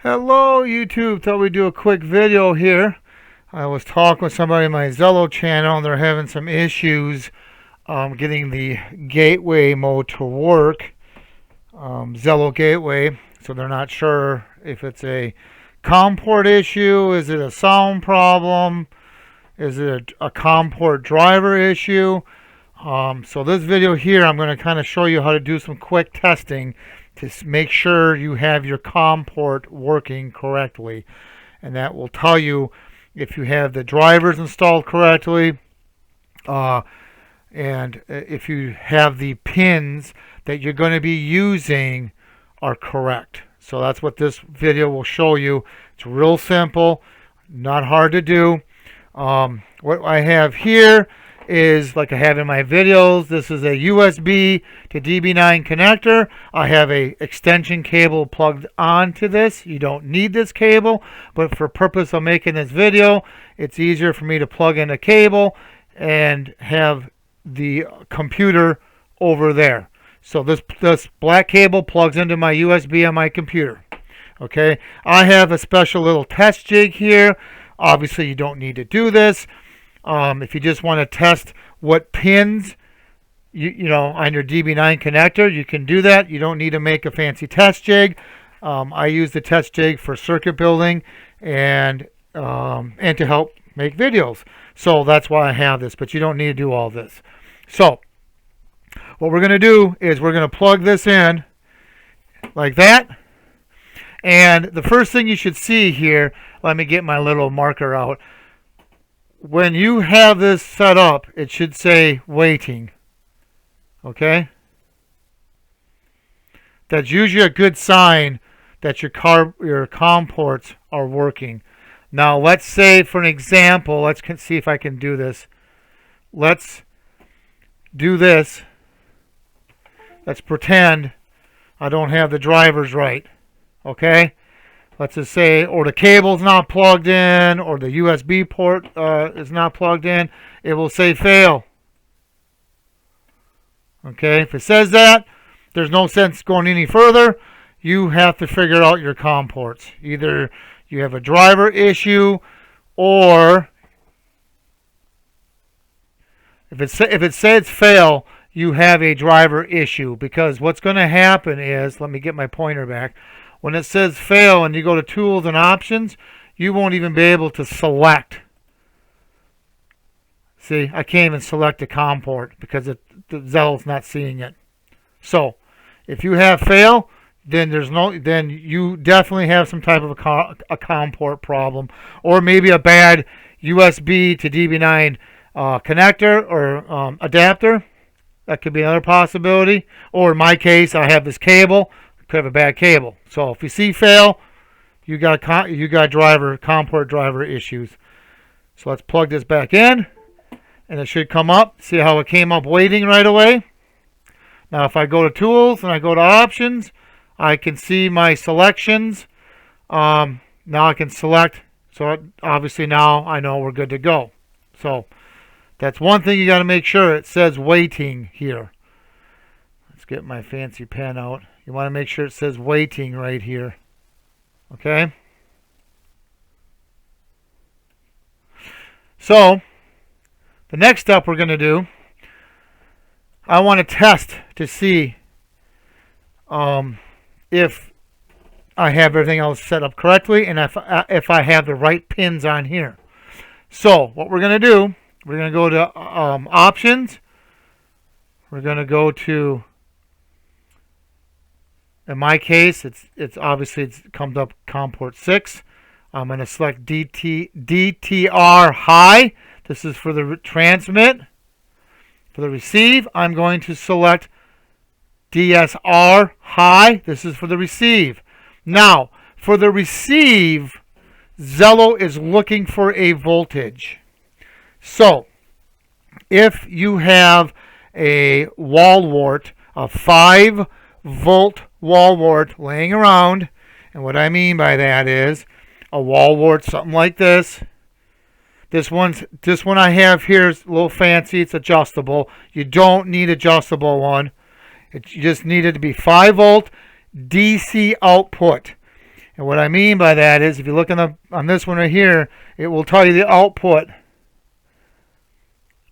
Hello YouTube, thought we'd do a quick video here. I was talking with somebody on my Zello channel and they're having some issues getting the gateway mode to work. Zello gateway, so they're not sure if it's a COM port issue, is it a sound problem, is it a COM port driver issue. So this video here I'm going to kind of show you how to do some quick testing to make sure you have your COM port working correctly, and that will tell you if you have the drivers installed correctly and if you have the pins that you're going to be using are correct. So that's what this video will show you. It's real simple, not hard to do. What I have here is like I have in my videos. This is a USB to DB9 connector. I have a extension cable plugged onto this. You don't need this cable, but for purpose of making this video, it's easier for me to plug in a cable and have the computer over there. So this black cable plugs into my USB on my computer. Okay, I have a special little test jig here. Obviously you don't need to do this. If you just want to test what pins you know on your DB9 connector, you can do that. You don't need to make a fancy test jig. I use the test jig for circuit building and to help make videos. So that's why I have this, but you don't need to do all this. So what we're going to do is we're going to plug this in like that. And the first thing you should see here, let me get my little marker out. When you have this set up, it should say waiting. Okay? That's usually a good sign that your COM ports are working. Now, let's say, for an example, let's see if I can do this. Let's do this. Let's pretend I don't have the drivers right. Okay? Let's just say, or the cable's not plugged in, or the USB port is not plugged in. It will say fail. Okay, if it says that, there's no sense going any further. You have to figure out your COM ports. Either you have a driver issue, or if it says fail, you have a driver issue. Because what's going to happen is, let me get my pointer back. When it says fail and you go to tools and options, you won't even be able to select. See, I can't even select a COM port because the Zello's not seeing it. So, if you have fail, then you definitely have some type of a COM port problem, or maybe a bad USB to DB9 connector or adapter. That could be another possibility. Or in my case, I have this cable. Could have a bad cable. So if you see fail, you got COM port driver issues. So let's plug this back in, and it should come up. See how it came up waiting right away? Now if I go to tools and I go to options, I can see my selections. Now I can select. So obviously now I know we're good to go. So that's one thing you got to make sure. It says waiting here. Let's get my fancy pen out. You want to make sure it says waiting right here. Okay? So, the next step we're going to do, I want to test to see if I have everything else set up correctly and if I have the right pins on here. So, what we're going to do, we're going to go to options. We're going to go to, in my case, it's obviously it comes up COM port 6. I'm going to select DTR high. This is for the transmit. For the receive, I'm going to select DSR high. This is for the receive. Now, for the receive, Zello is looking for a voltage. So, if you have a wall wart, a 5-volt wall wart laying around, and what I mean by that is a wall wart something like this. This one I have here is a little fancy. It's adjustable. You don't need adjustable one. You just need it to be 5-volt DC output. And what I mean by that is, if you look on this one right here, it will tell you the output.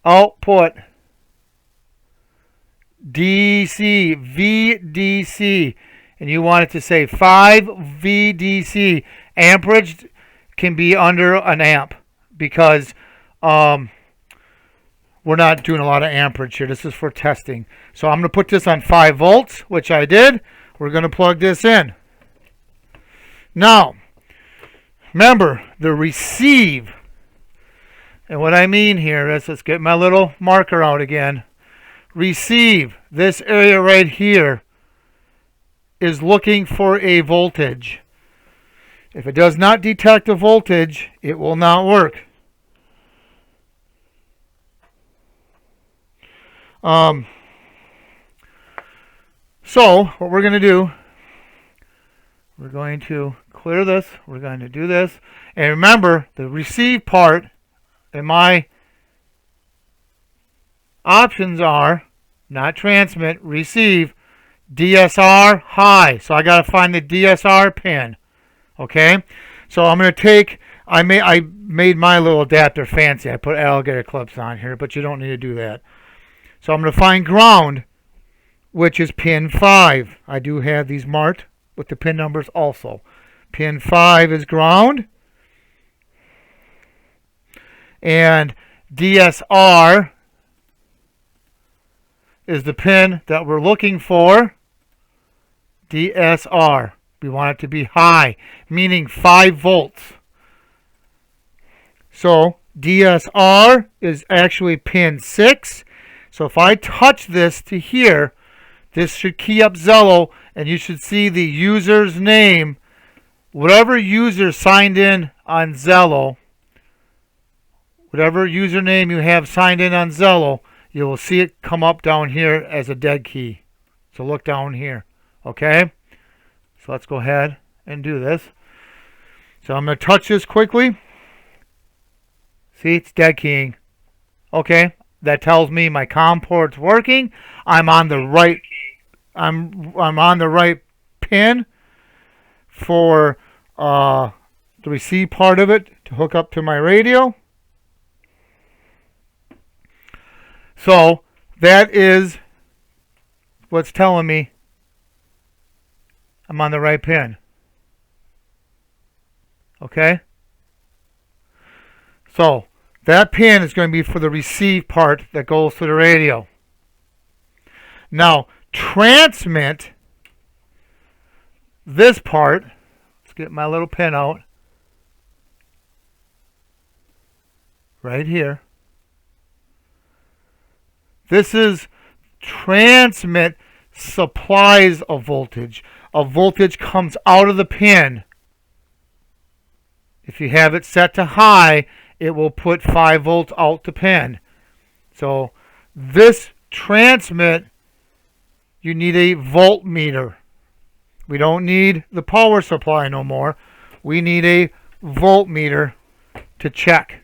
Output. DC, VDC. And you want it to say 5 VDC. Amperage can be under an amp because we're not doing a lot of amperage here. This is for testing. So I'm going to put this on 5 volts, which I did. We're going to plug this in. Now, remember, the receive. And what I mean here is, let's get my little marker out again. Receive, this area right here, is looking for a voltage. If it does not detect a voltage, it will not work. So what we're going to do, we're going to clear this. We're going to do this. And remember, the receive part in my options are not transmit, receive, DSR high. So I got to find the DSR pin. Okay? So I'm going to take, I made my little adapter fancy. I put alligator clips on here, but you don't need to do that. So I'm going to find ground, which is pin 5. I do have these marked with the pin numbers also. Pin 5 is ground. And DSR is the pin that we're looking for. DSR. We want it to be high, meaning 5 volts. So DSR is actually pin 6. So if I touch this to here, this should key up Zello, and you should see the user's name. Whatever user signed in on Zello, whatever username you have signed in on Zello, you will see it come up down here as a dead key. So look down here. Okay? So let's go ahead and do this. So I'm going to touch this quickly. See, it's dead keying. Okay? That tells me my COM port's working. I'm on the right I'm on the right pin for the receive part of it to hook up to my radio. So that is what's telling me I'm on the right pin. Okay? So that pin is going to be for the receive part that goes to the radio. Now, transmit this part. Let's get my little pin out. Right here. This is transmit supplies a voltage. A voltage comes out of the pin. If you have it set to high, it will put 5 volts out the pin. So this transmit, you need a voltmeter. We don't need the power supply no more. We need a voltmeter to check.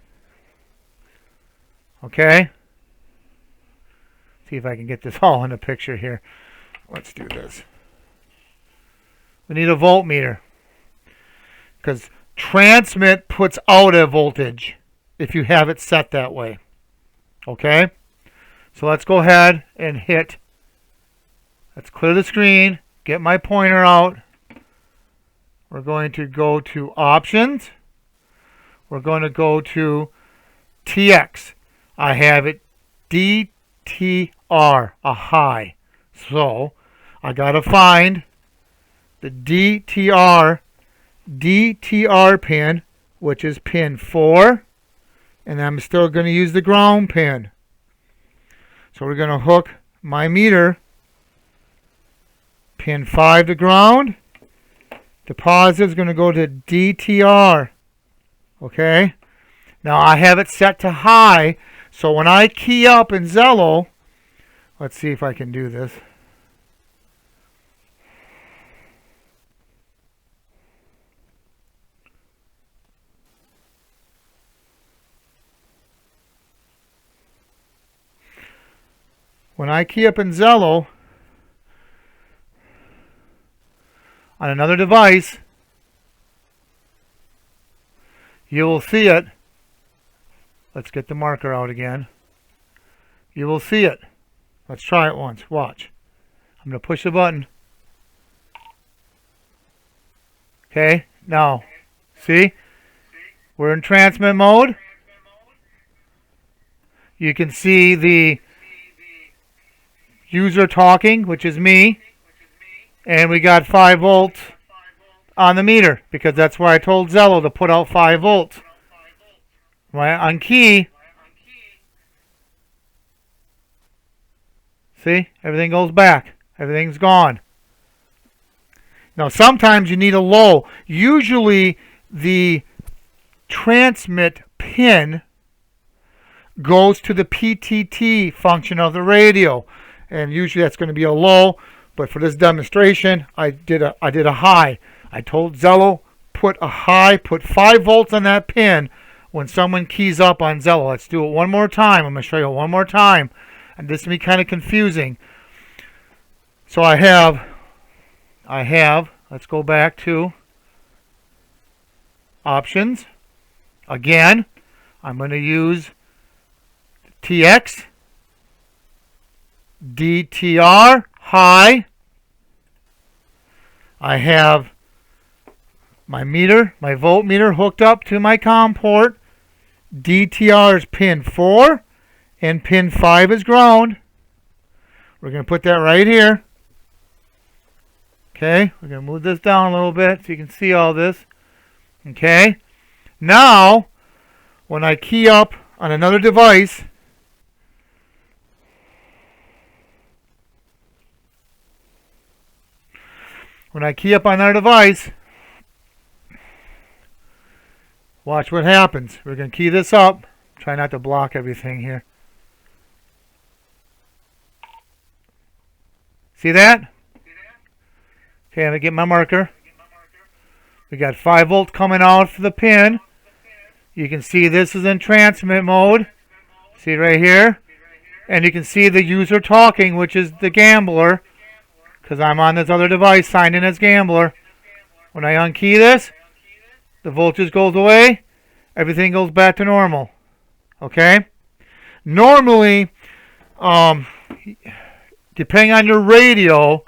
Okay? See if I can get this all in a picture here. Let's do this. We need a voltmeter, because transmit puts out a voltage if you have it set that way. Okay? So let's go ahead and hit. Let's clear the screen. Get my pointer out. We're going to go to options. We're going to go to TX. I have it DTR, a high. So I got to find the DTR pin, which is pin 4, and I'm still going to use the ground pin. So we're going to hook my meter, pin 5 to ground. The positive is going to go to DTR. Okay? Now I have it set to high, so when I key up in Zello, let's see if I can do this. When I key up in Zello on another device, you will see it. Let's get the marker out again. You will see it. Let's try it once. Watch. I'm going to push the button. Okay, now, see? We're in transmit mode. You can see the user talking, which is me. And we got 5 volts on the meter, because that's why I told Zello to put out 5 volts. Right on key. See? Everything goes back. Everything's gone. Now, sometimes you need a low. Usually, the transmit pin goes to the PTT function of the radio. And usually that's going to be a low. But for this demonstration, I did a high. I told Zello, put a high, put 5 volts on that pin when someone keys up on Zello. Let's do it one more time. I'm going to show you one more time. And this can be kind of confusing. So I have, let's go back to options. Again, I'm going to use TX, DTR, high. I have my meter, my voltmeter hooked up to my COM port. DTR is pin 4 and pin 5 is ground. We're going to put that right here. Okay, we're going to move this down a little bit so you can see all this. Okay, now when I key up on another device, watch what happens. We're going to key this up. Try not to block everything here. See that? Okay, I'm going to get my marker. We got 5 volts coming out for the pin. You can see this is in transmit mode. See right here? And you can see the user talking, which is the gambler, because I'm on this other device signed in as gambler. When I unkey this, the voltage goes away. Everything goes back to normal. Okay? Normally, depending on your radio,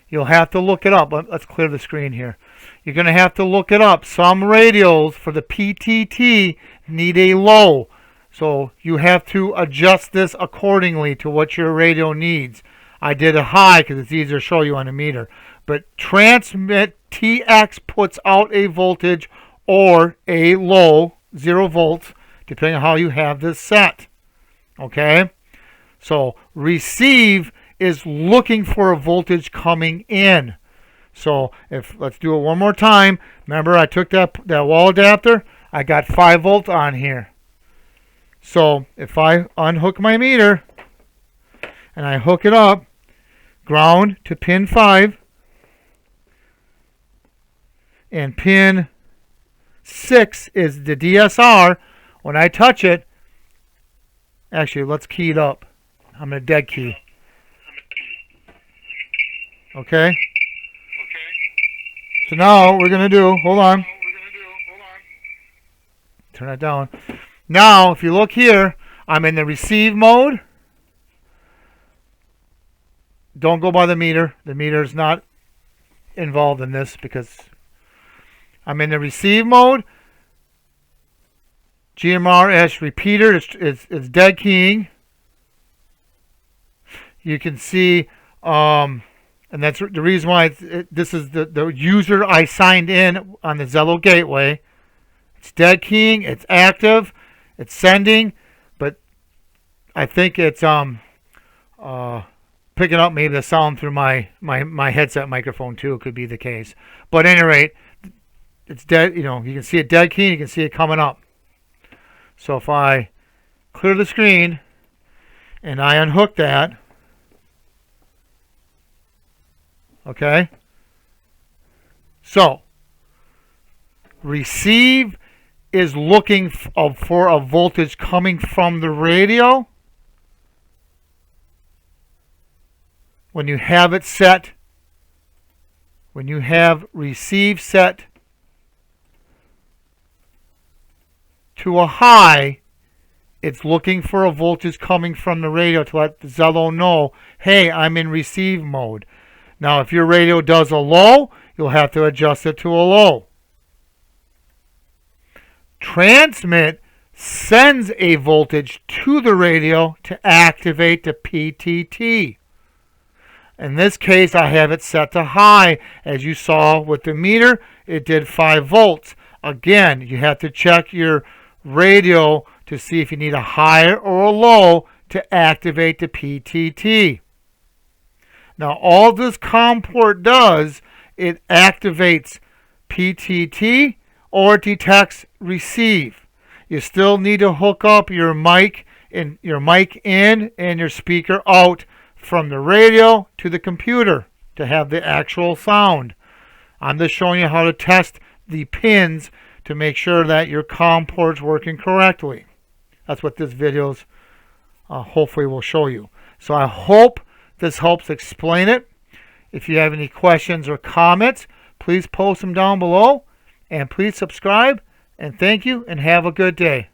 you'll have to look it up. Let's clear the screen here. You're going to have to look it up. Some radios for the PTT need a low. So you have to adjust this accordingly to what your radio needs. I did a high because it's easier to show you on a meter. But transmit TX puts out a voltage or a low, 0 volts, depending on how you have this set. Okay? So receive is looking for a voltage coming in. So let's do it one more time. Remember, I took that wall adapter. I got 5 volts on here. So if I unhook my meter and I hook it up, ground to pin 5, and pin 6 is the DSR. When I touch it, actually, let's key it up. I'm going to dead key. Okay. So now what we're going to do, hold on. Turn that down. Now, if you look here, I'm in the receive mode. Don't go by the meter. The meter is not involved in this because I'm in the receive mode. GMRS repeater is dead keying. You can see, and that's the reason why this is the user I signed in on the Zello gateway. It's dead keying. It's active. It's sending, but I think it's picking up maybe the sound through my headset microphone too. It could be the case. But at any rate, it's dead. You know, you can see it dead keying. You can see it coming up. So if I clear the screen and I unhook that, okay. So receive is looking for a voltage coming from the radio. When you have it set, when you have receive set, to a high, it's looking for a voltage coming from the radio to let the Zello know, hey, I'm in receive mode. Now, if your radio does a low, you'll have to adjust it to a low. Transmit sends a voltage to the radio to activate the PTT. In this case, I have it set to high. As you saw with the meter, it did 5 volts. Again, you have to check your radio to see if you need a high or a low to activate the PTT. Now, all this COM port does, it activates PTT or detects receive. You still need to hook up your mic in and your speaker out from the radio to the computer to have the actual sound. I'm just showing you how to test the pins to make sure that your COM port's working correctly. That's what this video hopefully will show you. So I hope this helps explain it. If you have any questions or comments, please post them down below. And please subscribe. And thank you and have a good day.